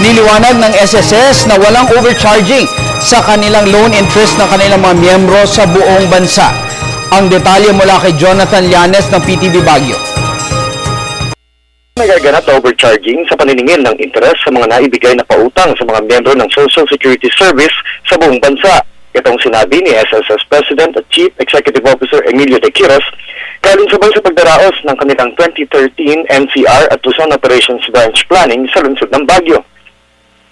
Niliwanag ng SSS na walang overcharging sa kanilang loan interest ng kanilang mga miyembro sa buong bansa. Ang detalye mula kay Jonathan Llanes ng PTV Baguio. Nagaganap na overcharging sa paniningil ng interes sa mga naibigay na pautang sa mga miyembro ng Social Security Service sa buong bansa. Itong sinabi ni SSS President at Chief Executive Officer Emilio De Quiros kalinsabay sa pagdaraos ng kanilang 2013 NCR at Luzon Operations Branch Planning sa lungsod ng Baguio.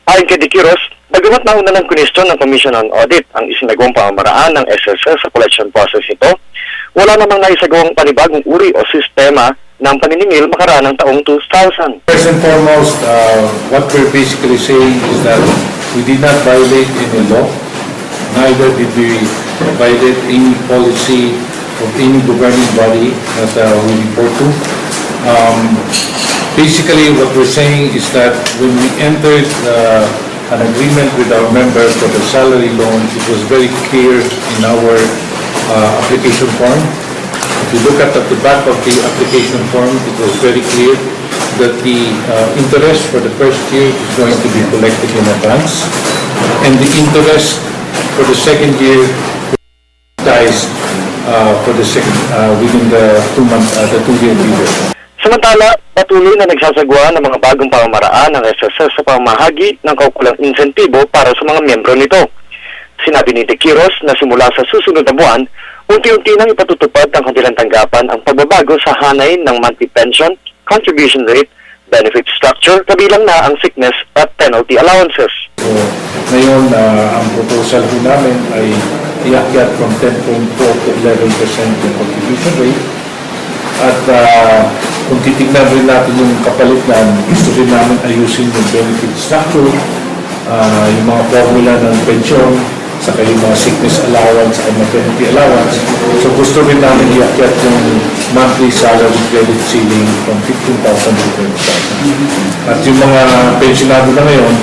Ayon kay De Quiros, bagamat nauna ng kunisyon ng Commission on Audit ang isinagawang pamamaraan ng SSS sa collection process nito, wala namang naisagawang panibagong uri o sistema ng paniningil makaraan ng taong 2000. First and foremost, what we're basically saying is that we did not violate any law, neither did we violate any policy of any governing body that we report to. Basically, what we're saying is that when we entered an agreement with our members for the salary loan, it was very clear in our application form. If you look at the back of the application form, it was very clear that the interest for the first year is going to be collected in advance, and the interest for the second year dies for the second within the 2-year period. Samantala, patuloy na nagsasagwa ng mga bagong pamamaraan ng SSS sa pamahagi ng kaukulang insentibo para sa mga miyembro nito. Sinabi ni De Quiros na simula sa susunod na buwan, unti-unti nang ipatutupad ng kanilang tanggapan ang pagbabago sa hanay ng monthly pension, contribution rate, benefit structure, kabilang na ang sickness at penalty allowances. So, ngayon, ang proposal po namin ay iakyat from 10.4 to 11% yung contribution rate. At kung titignan rin natin yung kapalitan, gusto rin namin ayusin yung benefit structure, yung mga formula ng pension, saka yung mga sickness allowance at maternity allowance. So gusto rin namin iakyat yung monthly salary credit ceiling from 15,000 to 20,000. At yung mga pensionado na ngayon,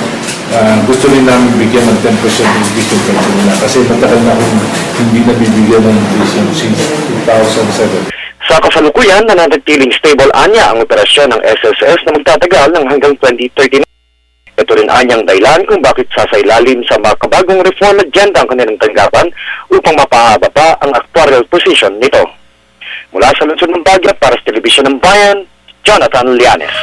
gusto rin namin bigyan ng 10% increase yung pension nila kasi matagal na kung hindi nabibigyan ng increase since 2007. Sa kasalukuyan, nananatiling stable anya ang operasyon ng SSS na magtatagal ng hanggang 2039. Ito rin anyang dahilan kung bakit sasailalim sa makabagong reform agenda ang kanilang tanggapan upang mapahaba pa ang actuarial position nito. Mula sa lungsod ng Baguio para sa Telebisyon ng Bayan, Jonathan Llanes.